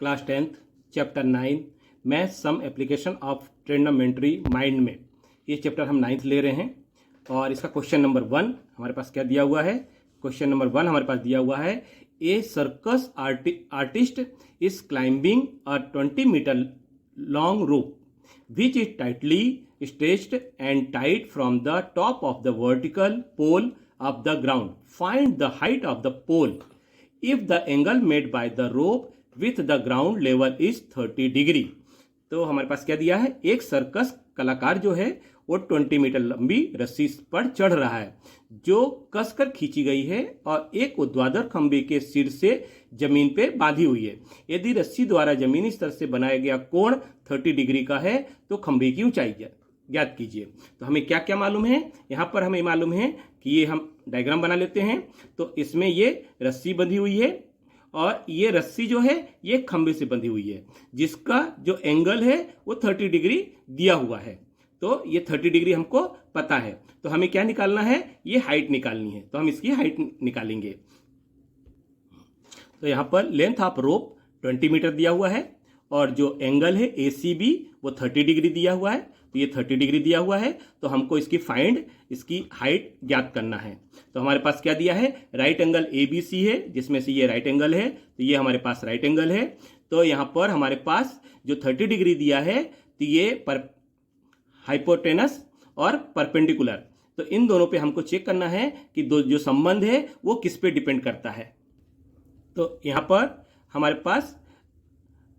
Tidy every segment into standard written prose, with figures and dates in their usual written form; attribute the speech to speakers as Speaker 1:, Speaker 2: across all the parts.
Speaker 1: Class 10th chapter 9 math some application of trigonometry mind में ये chapter हम 9th ले रहे हैं। और इसका क्वेश्चन नंबर 1 हमारे पास क्या दिया हुआ है। क्वेश्चन नंबर 1 हमारे पास दिया हुआ है, a circus artist is climbing a 20 metre long rope which is tightly stretched and tied from the top of the vertical pole of the ground. Find the height of the pole if the angle made by the rope with the ground level is 30 degree. तो हमारे पास क्या दिया है, एक circus कलाकार जो है वो 20 मीटर लंबी रस्सी पर चढ़ रहा है जो कसकर खींची गई है और एक ऊर्ध्वाधर खंभे के सिर से जमीन पर बांधी हुई है। यदि रस्सी द्वारा जमीनी स्तर से बनाया गया कोण 30 डिग्री का है तो खंभे की ऊंचाई ज्ञात कीजिए। तो हमें क्या क्या मालूम है, यहाँ पर हमें मालूम है कि ये हम डायग्राम बना लेते हैं। तो इसमें ये रस्सी बंधी हुई है और ये रस्सी जो है ये खंभे से बंधी हुई है जिसका जो एंगल है वो 30 डिग्री दिया हुआ है। तो ये 30 डिग्री हमको पता है। तो हमें क्या निकालना है, ये हाइट निकालनी है। तो हम इसकी हाइट निकालेंगे। तो यहाँ पर लेंथ ऑफ रोप 20 मीटर दिया हुआ है और जो एंगल है ACB वो 30 डिग्री दिया हुआ है। तो ये 30 डिग्री दिया हुआ है तो हमको इसकी हाइट ज्ञात करना है। तो हमारे पास क्या दिया है, राइट एंगल ABC है जिसमें से ये राइट एंगल है। तो ये हमारे पास राइट एंगल है। तो यहाँ पर हमारे पास जो 30 डिग्री दिया है तो ये हाइपोटेनस और परपेंडिकुलर। तो इन दोनों पे हमको चेक करना है कि जो संबंध है वो किस पे डिपेंड करता है। तो यहाँ पर हमारे पास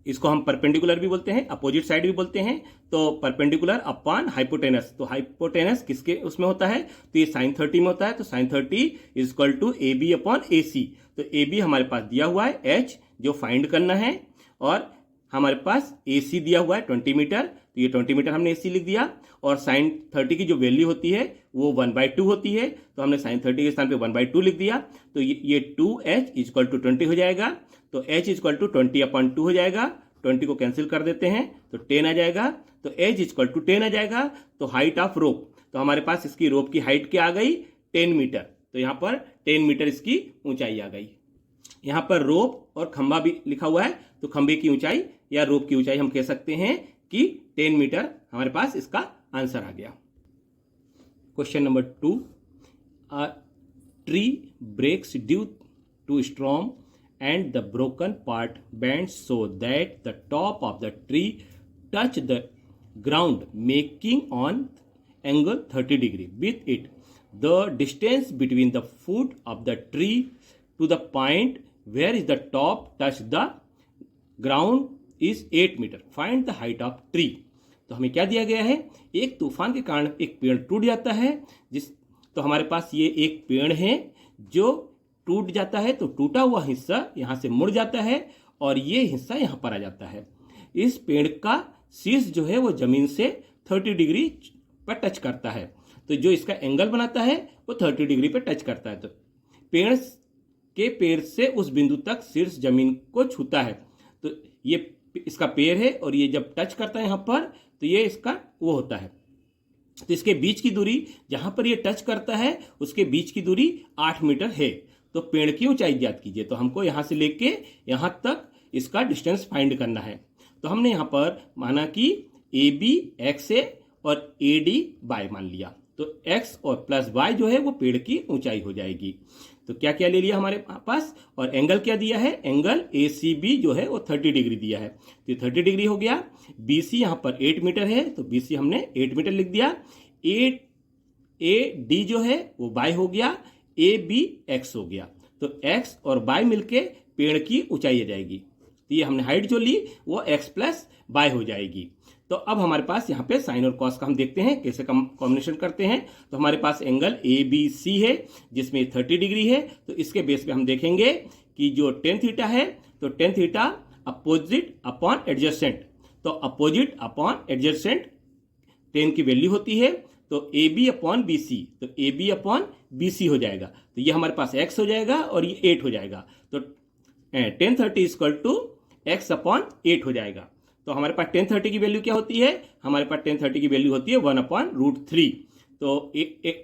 Speaker 1: इसको हम परपेंडिकुलर भी बोलते हैं, अपोजिट साइड भी बोलते हैं। तो परपेंडिकुलर अपॉन हाइपोटेनस, तो हाइपोटेनस किसके उसमें होता है, तो ये sin 30 में होता है। तो sin 30 is equal to AB upon AC। तो AB हमारे पास दिया हुआ है H जो फाइंड करना है और हमारे पास AC दिया हुआ है 20 मीटर। तो ये 20 मीटर हमने AC लिख दिया और sin 30 की जो वैल्यू होती है वो 1/2 होती है। तो हमने sin 30 के स्थान पे 1/2 लिख दिया। तो ये 2H इज इक्वल टू 20 हो जाएगा। तो H इज इक्वल टू 20/2 हो जाएगा। 20 को कैंसिल कर देते हैं तो 10 आ जाएगा। तो H इज इक्वल टू 10 आ जाएगा। तो हाइट ऑफ रोप, तो हमारे पास इसकी रोप की हाइट क्या आ गई, 10 मीटर। तो यहाँ पर 10 मीटर इसकी ऊंचाई आ गई। यहाँ पर रोप और खंबा भी लिखा हुआ है। तो खंबे की ऊंचाई या रोप की ऊंचाई हम कह सकते हैं कि 10 मीटर हमारे पास इसका आंसर आ गया। Question number 2, a tree breaks due to storm and the broken part bends so that the top of the tree touch the ground making on angle 30 degree with it. The distance between the foot of the tree to the point where is the top touch the ground is 8 meter. Find the height of tree. तो हमें क्या दिया गया है, एक तूफान के कारण एक पेड़ टूट जाता है तो हमारे पास ये एक पेड़ है जो टूट जाता है। तो टूटा हुआ हिस्सा यहाँ से मुड़ जाता है और ये हिस्सा यहाँ पर आ जाता है। इस पेड़ का शीर्ष जो है वो जमीन से 30 डिग्री पर टच करता है। तो जो इसका एंगल बनाता है वो 30 डिग्री पर टच करता है। तो पेड़ से उस बिंदु तक शीर्ष जमीन को छूता है। तो ये इसका पेड़ है और ये जब टच करता है यहाँ पर तो ये इसका वो होता है। तो इसके बीच की दूरी, जहां पर ये टच करता है उसके बीच की दूरी 8 मीटर है। तो पेड़ की ऊंचाई ज्ञात कीजिए। तो हमको यहां से लेके यहां तक इसका डिस्टेंस फाइंड करना है। तो हमने यहां पर माना कि AB x है और AD y मान लिया। तो x और प्लस y जो है वो पेड़ की ऊंचाई हो जाएगी। तो क्या क्या ले लिया हमारे पास, और एंगल क्या दिया है, एंगल ACB जो है वो 30 डिग्री दिया है। तो 30 डिग्री हो गया। BC यहाँ पर 8 मीटर है तो BC हमने 8 मीटर लिख दिया। AD जो है वो y हो गया, AB x हो गया। तो x और y मिलके पेड़ की ऊंचाई आ जाएगी। तो ये हमने हाइट जो ली वो x प्लस y हो जाएगी। तो अब हमारे पास यहाँ पे साइन और कॉस का हम देखते हैं कैसे कॉम्बिनेशन करते हैं। तो हमारे पास एंगल ABC है जिसमें 30 डिग्री है। तो इसके बेस पे हम देखेंगे कि जो tan थीटा है तो tan theta opposite upon adjacent. तो अपोजिट अपॉन एडजेसेंट tan की वैल्यू होती है। तो AB अपॉन BC, तो AB अपॉन BC हो जाएगा। तो ये हमारे पास x हो जाएगा और ये 8 हो जाएगा। तो tan 30 equal to x upon 8 हो जाएगा। तो हमारे पास tan 30 की वैल्यू क्या होती है, हमारे पास tan 30 की वैल्यू होती है 1/√3। तो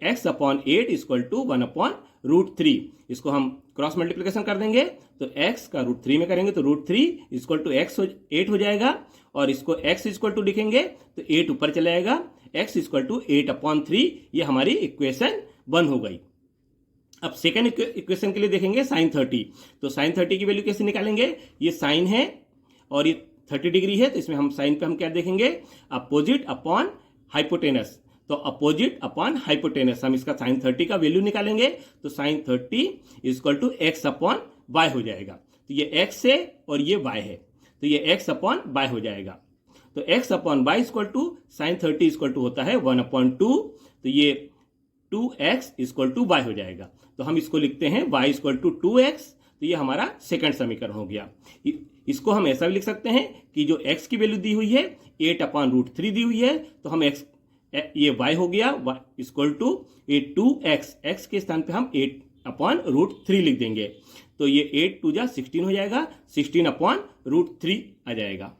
Speaker 1: x अपॉन 8 इक्वल टू 1/√3 √3, इसको हम क्रॉस मल्टीप्लिकेशन कर देंगे तो x का √3 में करेंगे तो √3 इक्वल टू x 8 हो जाएगा, और इसको x इक्वल टू लिखेंगे तो 8 ऊपर चला जाएगा, x इक्वल टू 8/3, ये हमारी इक्वेशन 1 हो गई। अब सेकंड इक्वेशन के लिए देखेंगे sin 30, तो sin 30 की वैल्यू कैसे निकालेंगे, ये साइन है और ये 30 डिग्री है, तो इसमें हम साइन पे हम क्या देखेंगे, अपोजिट अपॉन हाइपोटेनस, तो अपोजिट अपॉन हाइपोटेनस हम इसका sin 30 का वैल्यू निकालेंगे तो sin 30 इक्वल टू x/y हो जाएगा, तो ये x है और ये y है, तो ये x/y हो जाएगा, तो x/y equal to sin 30 equal to होता है 1/2, तो ये 2x इक्वल टू y हो जाएगा, तो हम इसको लिखते हैं y इक्वल टू 2x, तो ये हमारा सेकंड समीकरण हो गया। इसको हम ऐसा भी लिख सकते हैं कि जो x की वैल्यू दी हुई है 8/√3 दी हुई है, तो हम x ये y हो गया y equal to 2x, x के स्थान पे हम 8/√3 लिख देंगे, तो ये 8 2 जा 16 हो जाएगा, 16/√3 आ जाएगा।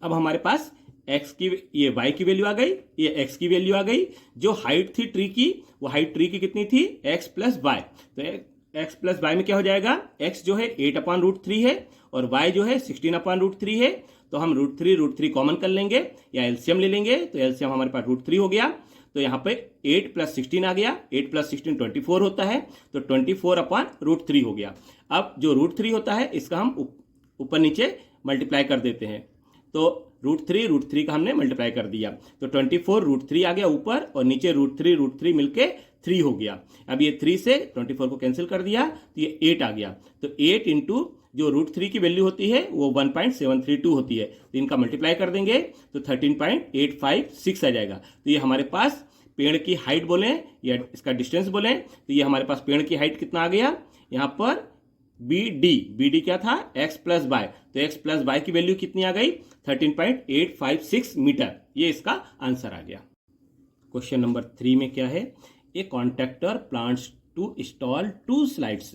Speaker 1: अब हमारे पास x की ये y की वैल्यू आ गई, ये x की वैल्यू आ गई, जो हाइट थी ट्री की, वो हाइट ट्री की कितनी थी, x प्लस y, तो x प्लस y में क्या हो जाएगा, x जो है 8/√3 है और y जो है 16/√3 है, तो हम √3 कॉमन कर लेंगे या एलसीएम ले लेंगे, तो एलसीएम हमारे पास √3 हो गया, तो यहाँ पे 8 + 16 आ गया, 8 + 16 24 होता है, तो 24/√3 हो गया। अब जो √3 होता है इसका हम ऊपर नीचे मल्टीप्लाई कर देते हैं, तो √3 का हमने मल्टीप्लाई कर दिया, तो 24 √3 आ गया ऊपर और नीचे √3 मिलके 3 हो गया। अब ये 3 से 24 को कैंसिल कर दिया तो ये 8 आ गया, तो 8 इंटू जो √3 की वैल्यू होती है वो 1.732 होती है, तो इनका मल्टीप्लाई कर देंगे तो 13.856 आ जाएगा। तो ये हमारे पास पेड़ की हाइट बोले या इसका डिस्टेंस बोले तो ये हमारे पास पेड़ की हाइट कितना आ गया, यहाँ पर BD क्या था, x प्लस वाई, तो x प्लस वाई की वैल्यू कितनी आ गई, 13.856 मीटर, ये इसका आंसर आ गया। क्वेश्चन नंबर 3 में क्या है, a contractor plans to install 2 slides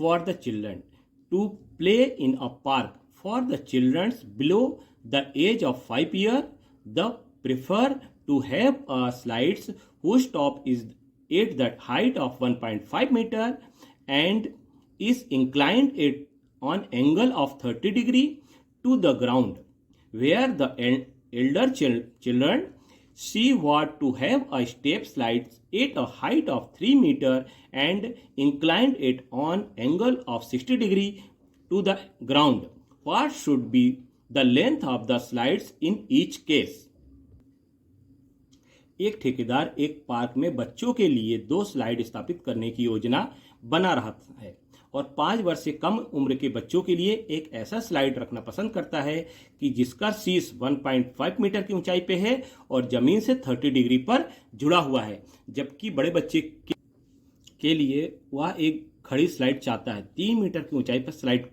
Speaker 1: for the children to play in a park for the children below the age of 5 year, the prefer to have a slides whose top is at the height of 1.5 meter and is inclined at an angle of 30 degree to the ground, where the elder children see what to have a step slides at a height of 3 meter and inclined at an angle of 60 degree to the ground. What should be the length of the slides in each case? एक ठेकेदार एक park में बच्चों के लिए 2 slide स्थापित करने की योजना बना रहा है और 5 वर्ष से कम उम्र के बच्चों के लिए एक ऐसा स्लाइड रखना पसंद करता है कि जिसका शीर्ष 1.5 मीटर की ऊंचाई पे है और जमीन से 30 डिग्री पर जुड़ा हुआ है, जबकि बड़े बच्चे के लिए वह एक खड़ी स्लाइड चाहता है 3 मीटर की ऊंचाई पर स्लाइड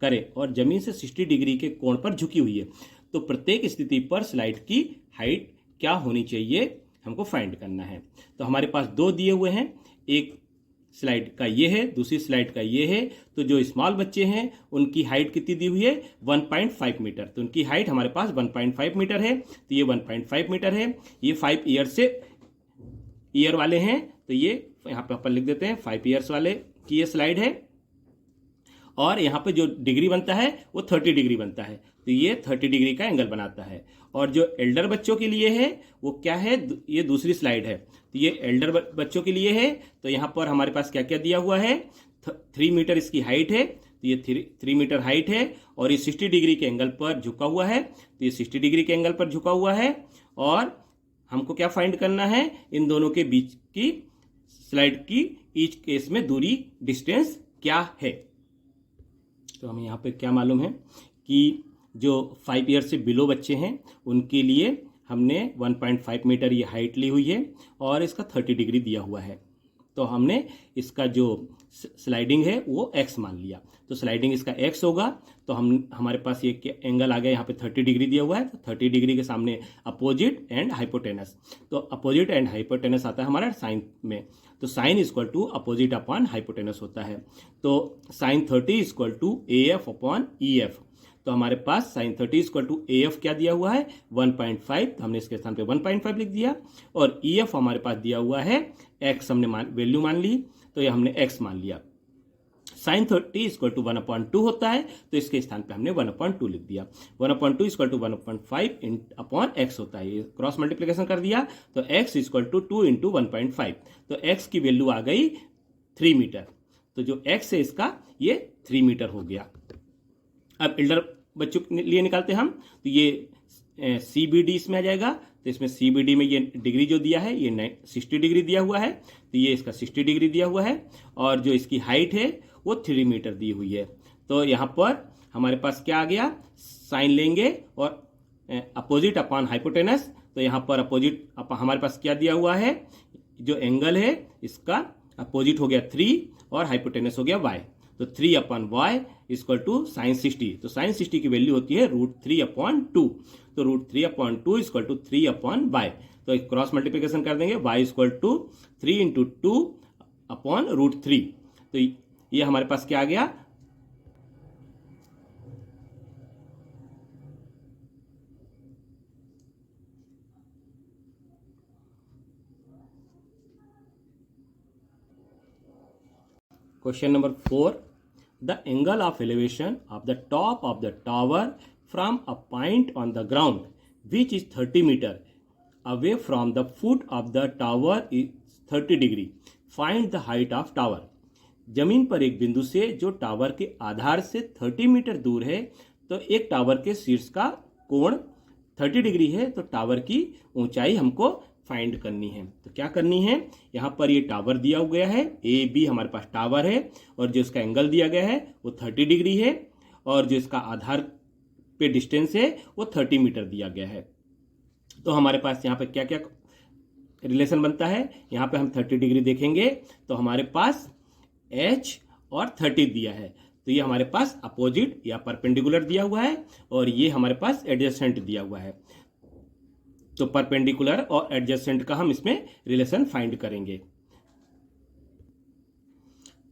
Speaker 1: करे और जमीन से 60 डिग्री के कोण पर झुकी हुई है। तो प्रत्येक स्थिति पर स्लाइड की हाइट क्या होनी चाहिए हमको फाइंड करना है। तो हमारे पास 2 दिए हुए हैं, एक स्लाइड का ये है, दूसरी स्लाइड का ये है। तो जो स्मॉल बच्चे हैं उनकी हाइट कितनी दी हुई है, 1.5 मीटर, तो उनकी हाइट हमारे पास 1.5 मीटर है, तो ये 1.5 मीटर है। ये 5 ईयर से ईयर वाले हैं, तो ये यहाँ पे अपन लिख देते हैं 5 ईयर्स वाले की ये स्लाइड है, और यहाँ पे जो डिग्री बनता है वो 30 डिग्री बनता है, तो ये 30 डिग्री का एंगल बनाता है। और जो एल्डर बच्चों के लिए है वो क्या है, ये दूसरी स्लाइड है, तो ये एल्डर बच्चों के लिए है। तो यहाँ पर हमारे पास क्या क्या दिया हुआ है, 3 मीटर इसकी हाइट है, तो ये 3 मीटर हाइट है और ये 60 डिग्री के एंगल पर झुका हुआ है, तो ये 60 डिग्री के एंगल पर झुका हुआ है। और हमको क्या फाइंड करना है, इन दोनों के बीच की स्लाइड की ईच केस में दूरी डिस्टेंस क्या है। तो हमें यहाँ पे क्या मालूम है कि जो 5 ईयर से बिलो बच्चे हैं उनके लिए हमने 1.5 मीटर ये हाइट ली हुई है और इसका 30 डिग्री दिया हुआ है, तो हमने इसका जो स्लाइडिंग है वो x मान लिया, तो स्लाइडिंग इसका x होगा। तो हमारे पास ये एंगल आ गया, यहाँ पे 30 डिग्री दिया हुआ है, तो 30 डिग्री के सामने अपोजिट एंड हाइपोटेनस, तो अपोजिट एंड हाइपोटेनस आता है हमारा साइन में, तो sine equal to opposite upon hypotenuse होता है। तो sine 30 equal to AF upon EF, तो हमारे पास साइन 30 इक्वल टू AF क्या दिया हुआ है 1.5, तो हमने इसके स्थान पे 1.5 लिख दिया, और EF हमारे पास दिया हुआ है एक्स हमने वैल्यू मान ली, तो ये हमने एक्स मान लिया। साइन 30 इक्वल टू 1/2 होता है, तो इसके स्थान पे हमने 1/2 लिख दिया। 1/2 इक्वल टू 1/5 अपॉन एक्स होता है, ये क्रॉस मल्टीप्लिकेशन कर दिया, तो एक्स इक्वल टू 2 इंटू 1.5, तो एक्स की वैल्यू आ गई 3 मीटर। तो जो एक्स है इसका ये 3 मीटर हो गया। अब एल्डर बच्चों के लिए निकालते हैं हम, तो ये CBD इसमें आ जाएगा, तो इसमें CBD में ये डिग्री जो दिया है ये 60 डिग्री दिया हुआ है, तो ये इसका 60 डिग्री दिया हुआ है, और जो इसकी हाइट है वो 3 मीटर दी हुई है। तो यहाँ पर हमारे पास क्या आ गया, साइन लेंगे और अपोजिट अपॉन हाइपोटेनस, तो यहाँ पर अपोजिट हमारे पास क्या दिया हुआ है, जो एंगल है इसका अपोजिट हो गया 3 और हाइपोटेनस हो गया y, तो 3/y इक्वल टू साइन 60, तो साइन 60 की वैल्यू होती है √3/2, तो √3/2 इक्वल टू 3/y, तो क्रॉस मल्टीप्लिकेशन कर देंगे, y इक्वल टू 3 इंटू 2/√3, तो ये हमारे पास क्या आ गया, question number 4, the angle of elevation of the top of the tower from a point on the ground which is 30 metre away from the foot of the tower is 30 degree, find the height of tower. जमीन पर एक बिंदु से जो tower के आधार से 30 metre दूर है, तो एक टावर के शीर्ष का कोण 30 डिग्री है, तो टावर की ऊंचाई हमको फाइंड करनी है। तो क्या करनी है, यहाँ पर ये टावर दिया गया है, AB हमारे पास टावर है, और जो इसका एंगल दिया गया है वो 30 डिग्री है, और जो इसका आधार पे डिस्टेंस है वो 30 मीटर दिया गया है। तो हमारे पास यहाँ पे क्या क्या रिलेशन बनता है, यहाँ पे हम 30 डिग्री देखेंगे, तो हमारे पास H और 30 दिया है, तो ये हमारे पास अपोजिट या परपेंडिकुलर दिया हुआ है, और ये हमारे पास एडजेसेंट दिया हुआ है। तो परपेंडिकुलर और एडजेसेंट का हम इसमें रिलेशन फाइंड करेंगे।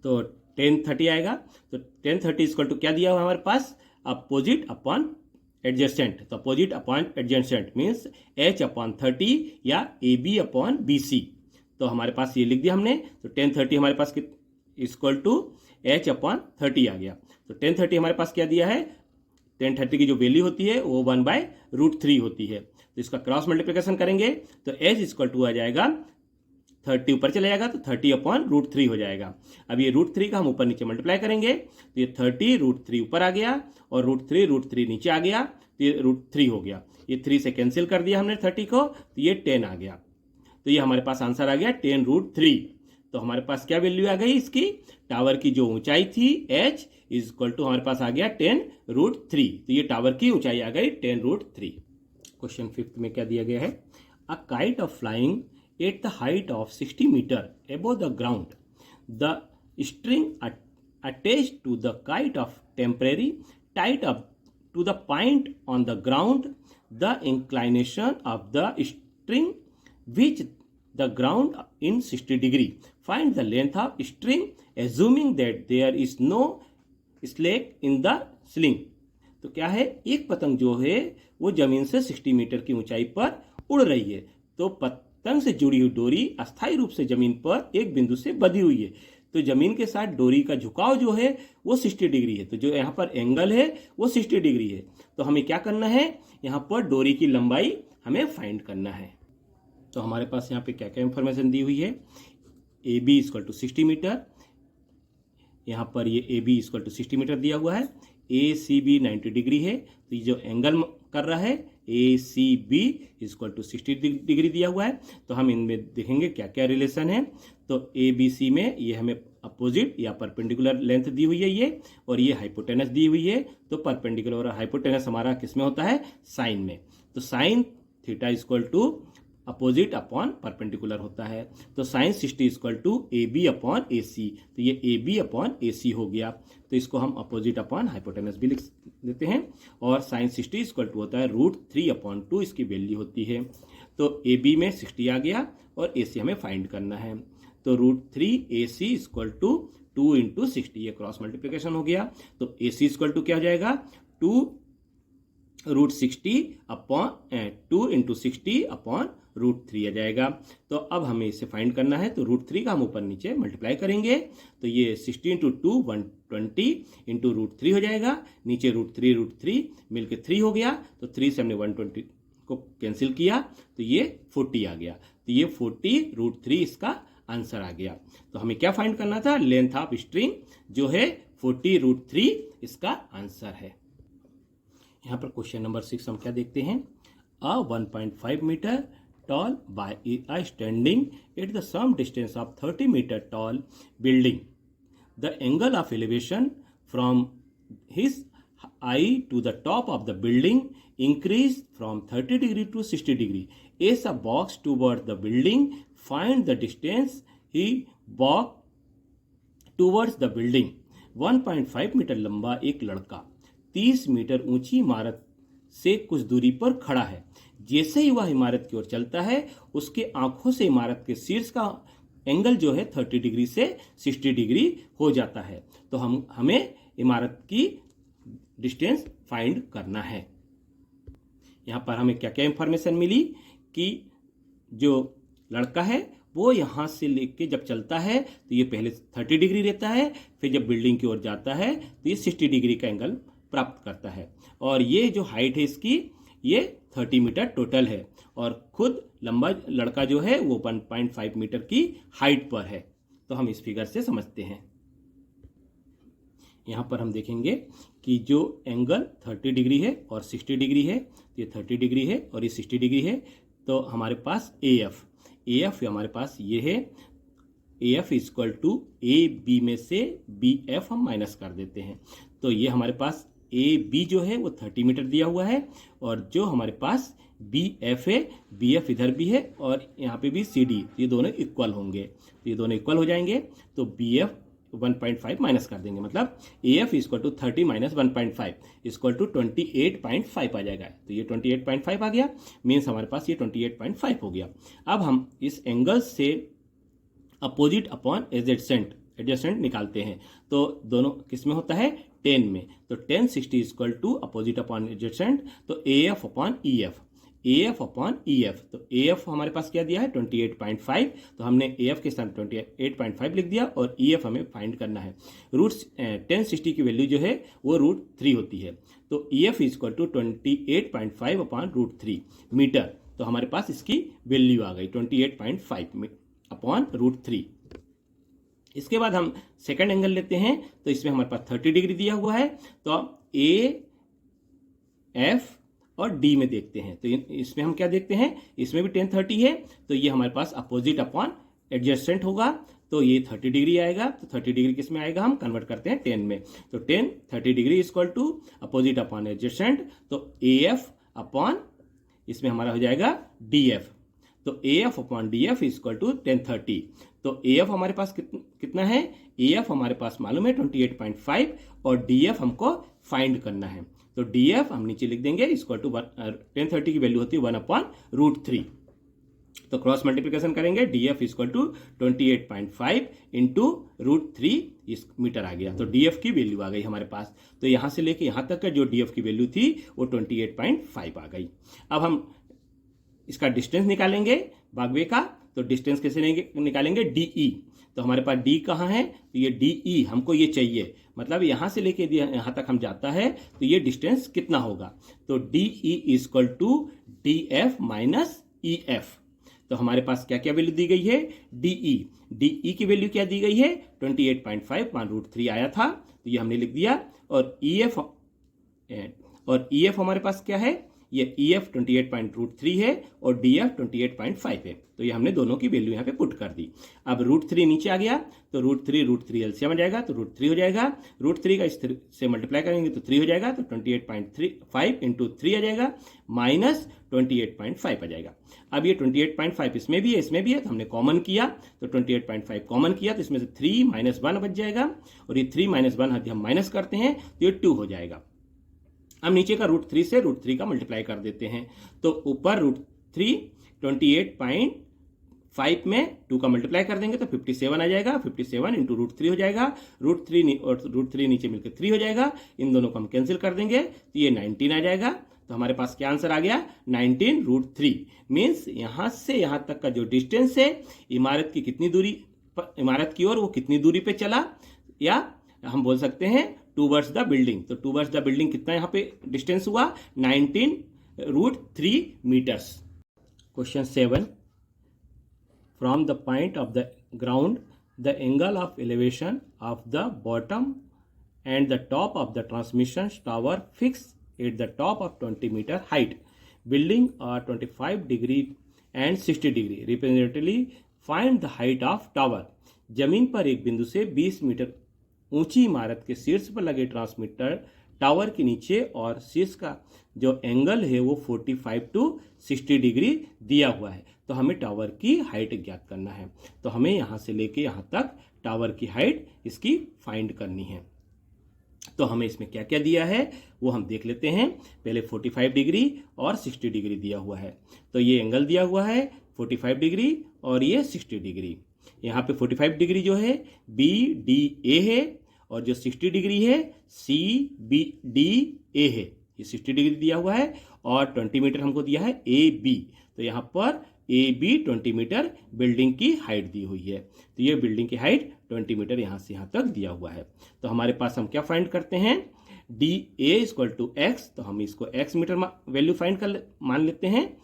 Speaker 1: तो 10-30 आएगा, तो 10-30 इक्वल टू क्या दिया हुआ हमारे पास, अपोजिट अपॉन एडजेसेंट, तो opposite upon adjacent means H/30 या AB/BC, तो हमारे पास ये लिख दिया हमने। तो 10-30 हमारे पास इक्वल टू H/30 आ गया। तो 10-30 हमारे पास क्या दिया है, 10-30 की जो वैल्यू होती है वो 1/√3 होती है, तो इसका क्रॉस मल्टीप्लिकेशन करेंगे, तो H इक्वल टू आ जाएगा 30 ऊपर चले जाएगा, तो 30/√3 हो जाएगा। अब ये √3 का हम ऊपर नीचे मल्टीप्लाई करेंगे, तो ये 30 √3 ऊपर आ गया, और √3 नीचे आ गया, तो ये √3 हो गया। ये 3 से कैंसिल कर दिया हमने 30 को, तो ये 10 आ गया। तो ये हमारे पास आंसर आ गया 10√3। तो हमारे पास क्या वैल्यू आ गई इसकी, टावर की जो ऊंचाई थी H इक्वल टू हमारे पास आ गया 10√3, तो ये टावर की ऊंचाई आ गई 10√3। क्वेश्चन 5 में क्या दिया गया है, a kite of flying at the height of 60 metre above the ground, the string attached to the kite of temporary tied up to the point on the ground, the inclination of the string which the ground in 60 degree, find the length of string assuming that there is no slack in the sling। तो क्या है, एक पतंग जो है वो जमीन से 60 मीटर की ऊंचाई पर उड़ रही है, तो पतंग से जुड़ी हुई डोरी अस्थायी रूप से जमीन पर एक बिंदु से बंधी हुई है, तो जमीन के साथ डोरी का झुकाव जो है वो 60 डिग्री है, तो जो यहाँ पर एंगल है वो 60 डिग्री है। तो हमें क्या करना है, यहाँ पर डोरी की लंबाई हमें फाइंड करना है। तो हमारे पास यहाँ पे क्या क्या इंफॉर्मेशन दी हुई है, AB इक्वल टू 60 मीटर, यहाँ पर ये AB इक्वल टू 60 मीटर दिया हुआ है, ACB 90 डिग्री है, तो ये जो एंगल कर रहा है ACB इक्वल टू 60 डिग्री दिया हुआ है। तो हम इनमें देखेंगे क्या क्या रिलेशन है। तो ABC में ये हमें अपोजिट या परपेंडिकुलर लेंथ दी हुई है ये, और ये हाइपोटेनस दी हुई है, तो परपेंडिकुलर और हाइपोटेनस हमारा किस में होता है, साइन में, तो sine theta equal to opposite upon perpendicular होता है। तो साइन 60 इक्वल टू AB/AC, तो ये AB/AC हो गया, तो इसको हम अपोजिट अपॉन हाइपोटेनस भी लिख देते हैं, और साइन 60 इक्वल टू होता है √3/2 इसकी वैल्यू होती है। तो AB में 60 आ गया और AC हमें फाइंड करना है, तो √3AC इक्वल टू 2 इंटू 60, ये क्रॉस मल्टीप्लिकेशन हो गया। तो AC इक्वल टू क्या हो जाएगा, 2 √60 अपॉन 2 इंटू 60 अपॉन √3 आ जाएगा। तो अब हमें इसे फाइंड करना है, तो √3 का हम ऊपर नीचे मल्टीप्लाई करेंगे, तो ये 60 × 2 120 इंटू √3 हो जाएगा। नीचे √3 मिलके 3 हो गया, तो 3 से हमने 120 को कैंसिल किया, तो ये 40 आ गया। तो ये 40 √3 इसका आंसर आ गया। तो हमें क्या फाइंड करना था, लेंथ ऑफ स्ट्रिंग जो है 40 √3 इसका आंसर है। यहाँ पर क्वेश्चन नंबर 6 हम क्या देखते हैं, अ 1.5 metre tall by a standing at the some distance of 30 meter tall building. The angle of elevation from his eye to the top of the building increased from 30 degree to 60 degree. As a walks toward the building, find the distance he walked towards the building. 1.5 metre लंबा एक लड़का 30 metre ऊंची इमारत से कुछ दूरी पर खड़ा है। जैसे ही वह इमारत की ओर चलता है, उसके आंखों से इमारत के शीर्ष का एंगल जो है 30 डिग्री से 60 डिग्री हो जाता है। तो हमें इमारत की डिस्टेंस फाइंड करना है। यहाँ पर हमें क्या क्या इंफॉर्मेशन मिली कि जो लड़का है वो यहाँ से लेके जब चलता है तो ये पहले 30 डिग्री रहता है, फिर जब बिल्डिंग की ओर जाता है तो ये 60 डिग्री का एंगल प्राप्त करता है। और ये जो हाइट है इसकी ये 30 मीटर टोटल है, और खुद लंबा लड़का जो है वो 1.5 मीटर की हाइट पर है। तो हम इस फिगर से समझते हैं। यहाँ पर हम देखेंगे कि जो एंगल 30 डिग्री है और 60 डिग्री है, तो ये 30 डिग्री है और ये 60 डिग्री है। तो हमारे पास AF हमारे पास ये है, AF इक्वल टू AB में से BF हम माइनस कर देते हैं। तो ये हमारे पास AB जो है वो 30 मीटर दिया हुआ है, और जो हमारे पास BF है, BF इधर भी है और यहाँ पे भी CD, ये दोनों इक्वल होंगे। तो ये दोनों इक्वल हो जाएंगे, तो BF 1.5 माइनस कर देंगे, मतलब AF equal to 30 minus 1.5 equal to 28.5 आ जाएगा। तो ये 28.5 आ गया, मीन्स हमारे पास ये 28.5 हो गया। अब हम इस एंगल से अपोजिट अपॉन एडजेसेंट निकालते हैं। तो दोनों किस में होता है, 10 में। तो 10 60 equal to opposite upon adjacent, तो AF अपॉन EF। तो AF हमारे पास क्या दिया है 28.5, तो हमने AF के स्थान 28.5 लिख दिया, और EF हमें फाइंड करना है। 1060 की वैल्यू जो है वो √3 होती है। तो EF equal to 28.5 upon √3 metre. तो हमारे पास इसकी वैल्यू आ गई 28.5 अपॉन √3। इसके बाद हम सेकंड एंगल लेते हैं, तो इसमें हमारे पास 30 डिग्री दिया हुआ है। तो अब AF और D में देखते हैं, तो इसमें हम क्या देखते हैं, इसमें भी 1030 है, तो ये हमारे पास अपोजिट अपॉन एडजेसेंट होगा। तो ये 30 डिग्री आएगा, तो 30 डिग्री किस में आएगा, हम कन्वर्ट करते हैं 10 में। तो 30 degree equal to opposite upon adjacent, तो AF अपॉन इसमें हमारा हो जाएगा DF। तो AF upon DF equal to 1030। तो AF हमारे पास कितना है, AF हमारे पास मालूम है 28.5, और DF हमको फाइंड करना है। तो DF हम नीचे लिख देंगे इक्वल टू 1030 की वैल्यू होती है 1 अपॉन √3। तो क्रॉस मल्टीप्लिकेशन करेंगे, DF equal to 28.5 into √3 metre आ गया। तो DF की वैल्यू आ गई हमारे पास। तो यहाँ से लेके यहाँ तक का जो DF की वैल्यू थी वो 28.5 आ गई। अब हम इसका डिस्टेंस निकालेंगे भागवे का। तो डिस्टेंस कैसे निकालेंगे, DE। तो हमारे पास D कहाँ है, तो ये DE हमको ये चाहिए, मतलब यहाँ से लेके यहाँ तक हम जाता है तो ये डिस्टेंस कितना होगा। तो DE equal to DF minus EF। तो हमारे पास क्या क्या वैल्यू दी गई है, DE की वैल्यू क्या दी गई है 28.5 मान √3 आया था, तो ये हमने लिख दिया। और EF हमारे पास क्या है, ये EF 28.3 है और DF 28.5 है। तो ये हमने दोनों की वैल्यू यहाँ पे पुट कर दी। अब √3 नीचे आ गया, तो √3 एलसीएम आ जाएगा, तो √3 हो जाएगा। √3 का इस से मल्टीप्लाई करेंगे तो 3 हो जाएगा, तो 28.5 इंटू 3 आ जाएगा, माइनस 28.5 आ जाएगा। अब ये 28.5 इसमें भी है, इसमें भी है, तो हमने कॉमन किया, तो 28.5 कॉमन किया, तो इसमें से 3 माइनस 1 बच जाएगा, और ये 3 माइनस 1 यदि हम माइनस करते हैं तो ये 2 हो जाएगा। अब नीचे का √3 से √3 का मल्टीप्लाई कर देते हैं, तो ऊपर √3 5 में 2 का मल्टीप्लाई कर देंगे तो 57 आ जाएगा। 57 इंटू √3 हो जाएगा। √3 और √3 नीचे मिलकर 3 हो जाएगा। इन दोनों को हम कैंसिल कर देंगे तो ये 19 आ जाएगा। तो हमारे पास क्या आंसर आ गया? 19 √3। मीन्स यहां से यहां तक का जो डिस्टेंस है इमारत की कितनी दूरी, इमारत की ओर वो कितनी दूरी पे चला, या हम बोल सकते हैं टूवर्ड्स द बिल्डिंग। तो टूवर्ड्स द बिल्डिंग कितना यहाँ पे डिस्टेंस हुआ? 19 √3 metres. Question 7, from the point of the ground the angle of elevation of the bottom and the top of the transmission tower fix at the top of 20 metre height building are 25 degree and 60 degree representatively find the height of tower. जमीन पर एक बिंदु से 20 metre ऊंची इमारत के शीर्ष पर लगे ट्रांसमीटर टावर के नीचे और शीर्ष का जो एंगल है वो 45 टू 60 डिग्री दिया हुआ है। तो हमें टावर की हाइट ज्ञात करना है। तो हमें यहाँ से लेके यहाँ तक टावर की हाइट इसकी फाइंड करनी है। तो हमें इसमें क्या क्या दिया है वो हम देख लेते हैं। पहले 45 डिग्री और 60 डिग्री दिया हुआ है। तो ये एंगल दिया हुआ है 45 डिग्री और ये 60 डिग्री। यहाँ पे 45 डिग्री जो है BDA है और जो 60 डिग्री है CBDA है। ये 60 डिग्री दिया हुआ है और 20 मीटर हमको दिया है AB। तो यहाँ पर AB 20 मीटर बिल्डिंग की हाइट दी हुई है। तो ये बिल्डिंग की हाइट 20 मीटर यहाँ से यहाँ तक दिया हुआ है। तो हमारे पास हम क्या फाइंड करते हैं? DA = X। तो हम इसको X मीटर वैल्यू फाइंड कर मान लेते हैं।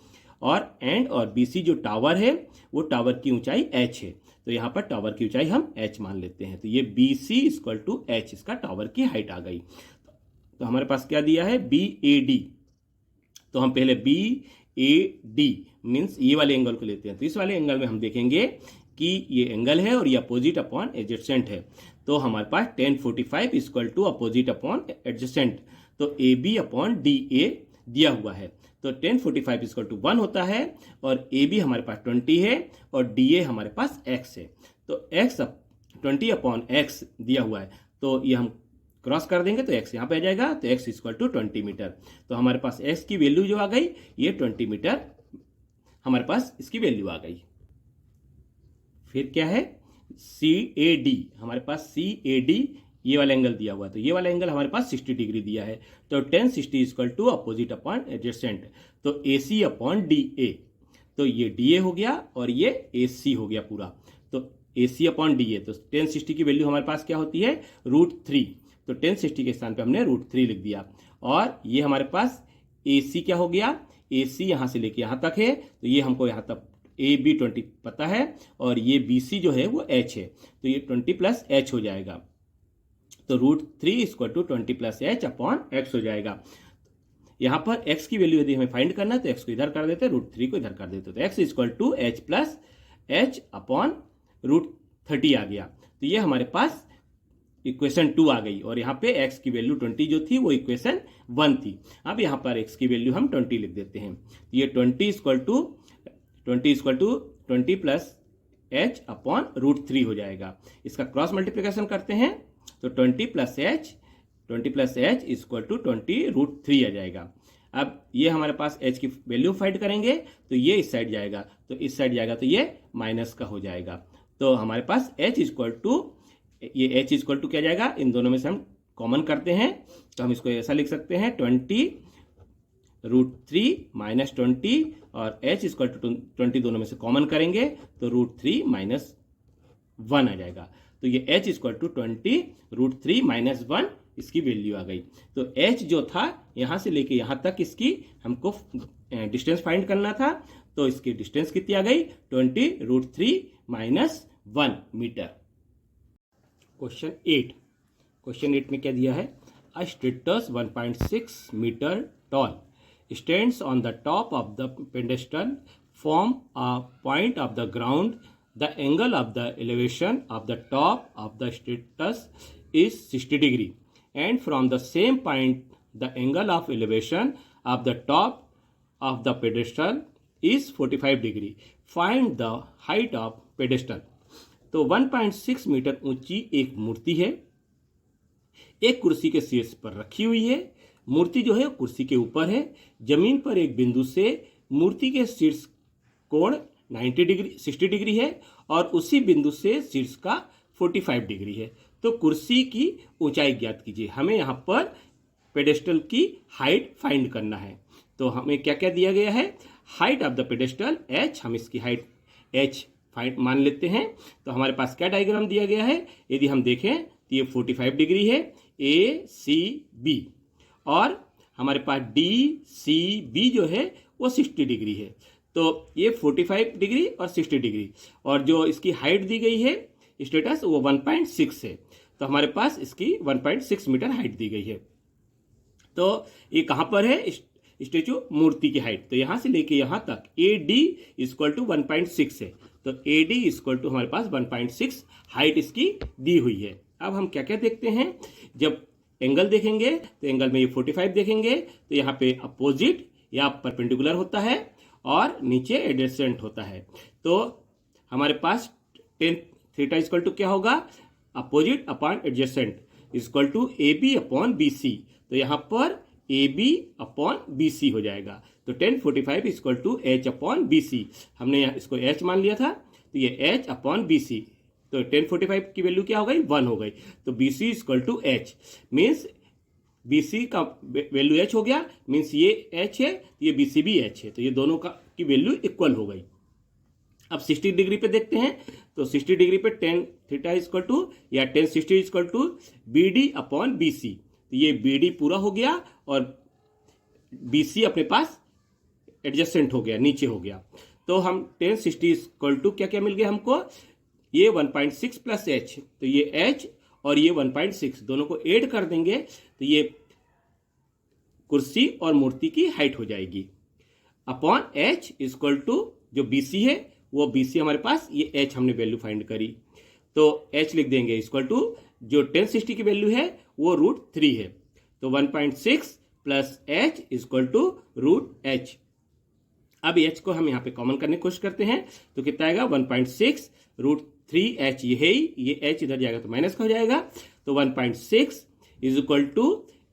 Speaker 1: और एंड और BC जो टावर है वो टावर की ऊंचाई H है। तो यहाँ पर टावर की ऊंचाई हम H मान लेते हैं। तो ये BC = H, इसका टावर की हाइट आ गई। तो हमारे पास क्या दिया है? BAD। तो हम पहले BAD मीन्स ये वाले एंगल को लेते हैं। तो इस वाले एंगल में हम देखेंगे कि ये एंगल है और ये अपोजिट अपॉन एडजेसेंट है। तो हमारे पास 1045 = अपोजिट अपॉन एडजेसेंट। तो AB/DA दिया हुआ है। तो 1045 = 1 होता है और AB हमारे पास 20 है और DA हमारे पास X है। तो X 20/X दिया हुआ है। तो ये हम क्रॉस कर देंगे तो X यहाँ पे आ जाएगा। तो X = 20 मीटर। तो हमारे पास X की वैल्यू जो आ गई ये 20 मीटर हमारे पास इसकी वैल्यू आ गई। फिर क्या है? CAD। हमारे पास CAD ये वाला एंगल दिया हुआ है। तो ये वाला एंगल हमारे पास 60 डिग्री दिया है। तो 1060 = अपोजिट अपॉन एडजेसेंट। तो AC/DA। तो ये DA हो गया और ये AC हो गया पूरा। तो AC/DA। तो 1060 की वैल्यू हमारे पास क्या होती है? √3। तो 1060 के स्थान पे हमने √3 लिख दिया। और ये हमारे पास AC क्या हो गया? AC यहाँ से लेके यहाँ तक है। तो ये हमको यहाँ तक AB 20 पता है और ये BC जो है वो H है। तो ये 20 + H हो जाएगा। तो √3 = 20 + H/X हो जाएगा। यहाँ पर X की वैल्यू यदि हमें फाइंड करना है तो X को इधर कर देते हैं, √3 को इधर कर देते हैं। तो X = H + H/√30 आ गया। तो ये हमारे पास इक्वेशन 2 आ गई और यहाँ पे X की वैल्यू 20 जो थी वो इक्वेशन 1 थी। अब यहाँ पर X की वैल्यू हम 20 लिख देते हैं। तो ये 20 + H/√3 हो जाएगा। इसका क्रॉस मल्टीप्लिकेशन करते हैं तो 20 + H = 20 √3 आ जाएगा। अब ये हमारे पास H की वैल्यू फाइंड करेंगे तो ये इस साइड जाएगा, तो इस साइड जाएगा तो ये माइनस का हो जाएगा। तो हमारे पास H क्या जाएगा? इन दोनों में से हम कॉमन करते हैं तो हम इसको ऐसा लिख सकते हैं 20 √3 - 20 और H = 20 दोनों में से कॉमन करेंगे तो √3 - 1 आ जाएगा। तो ये H = 20 √3 - 1 इसकी वैल्यू आ गई। तो H जो था यहाँ से लेके यहाँ तक इसकी हमको डिस्टेंस फाइंड करना था। तो इसकी डिस्टेंस कितनी आ गई? 20 √3 - 1 मीटर। क्वेश्चन 8 में क्या दिया है? A statue 1.6 metre tall stands on the top of the pedestal from a point of the ground. The angle of the elevation of the top of the status is 60 degree and from the same point the angle of elevation of the top of the pedestal is 45 degree. Find the height of pedestal. तो 1.6 metre ऊंची एक मूर्ति है, एक कुर्सी के शीर्ष पर रखी हुई है। मूर्ति जो है कुर्सी के ऊपर है। जमीन पर एक बिंदु से मूर्ति के शीर्ष कोण 90 डिग्री 60 डिग्री है और उसी बिंदु से शीर्ष का 45 डिग्री है। तो कुर्सी की ऊंचाई ज्ञात कीजिए। हमें यहाँ पर पेडेस्टल की हाइट फाइंड करना है। तो हमें क्या क्या दिया गया है, height of the pedestal h, हम इसकी हाइट h फाइंड मान लेते हैं। तो हमारे पास क्या डायग्राम दिया गया है, यदि हम देखें तो ये 45 डिग्री है ACB और हमारे पास DCB जो है वो 60 डिग्री है। तो ये 45 डिग्री और 60 डिग्री और जो इसकी हाइट दी गई है स्टेटस वो 1.6 है। तो हमारे पास इसकी 1.6 मीटर हाइट दी गई है। तो ये कहाँ पर है स्टेचू, मूर्ति की हाइट। तो यहाँ से लेके यहाँ तक AD इक्वल टू 1.6 है। तो AD इक्वल टू हमारे पास 1.6 हाइट इसकी दी हुई है। अब हम क्या क्या देखते हैं, जब एंगल देखेंगे तो एंगल में ये 45 देखेंगे तो यहाँ पे अपोजिट या परपेंडिकुलर होता है और नीचे एडजेसेंट होता है। तो हमारे पास tan थीटा इक्वल टू क्या होगा, opposite upon adjacent equal to AB upon BC। तो यहाँ पर AB अपॉन BC हो जाएगा। तो tan 45 equal to H upon BC, हमने यहाँ इसको H मान लिया था तो ये H अपॉन BC। तो tan 45 की वैल्यू क्या हो गई, 1 हो गई। तो BC equal to H means BC का वैल्यू H हो गया, मीन्स ये H है तो ये BC भी H है। तो ये दोनों का की वैल्यू इक्वल हो गई। अब 60 डिग्री पे देखते हैं। तो 60 डिग्री पे tan थीटा इक्वल टू या tan 60 equal to BD upon BC। तो ये BD पूरा हो गया और BC अपने पास एडजस्टेंट हो गया, नीचे हो गया। तो हम tan 60 इक्वल टू क्या क्या मिल गया हमको, ये 1.6 प्लस H। तो ये H और ये 1.6 दोनों को ऐड कर देंगे तो ये कुर्सी और मूर्ति की हाइट हो जाएगी अपॉन H इक्वल टू जो BC है वो BC हमारे पास, ये H हमने वैल्यू फाइंड करी तो H लिख देंगे इक्वल टू जो tan 60 की वैल्यू है वो √3 है। तो 1.6 plus H equal to √H। अब H को हम यहाँ पे कॉमन करने की कोशिश करते हैं तो कितना आएगा, 1.6 √3H। ये है ही, ये H इधर जाएगा तो माइनस का हो जाएगा। तो 1.6 is equal to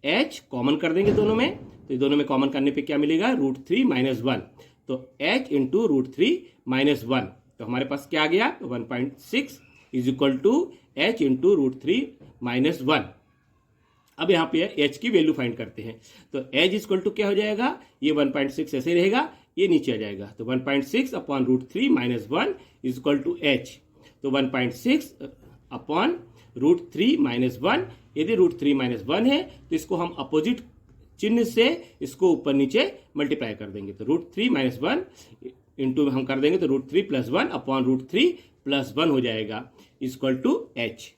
Speaker 1: H common कर देंगे दोनों में। तो दोनों में कॉमन करने पे क्या मिलेगा, √3 - 1। तो H इंटू √3 - 1। तो हमारे पास क्या आ गया, 1.6 is equal to H into √3 - 1। अब यहाँ पे H की वैल्यू फाइंड करते हैं। तो H इक्वल टू क्या हो जाएगा, ये 1.6 ऐसे रहेगा, ये नीचे आ जाएगा। तो 1.6 upon √3 - 1 is equal to H। तो 1.6 अपॉन √3 - 1, यदि √3 - 1 है तो इसको हम अपोजिट चिन्ह से इसको ऊपर नीचे मल्टीप्लाई कर देंगे। तो √3 - 1 इंटू हम कर देंगे तो √3 + 1 अपॉन √3 + 1 हो जाएगा इक्वल टू H।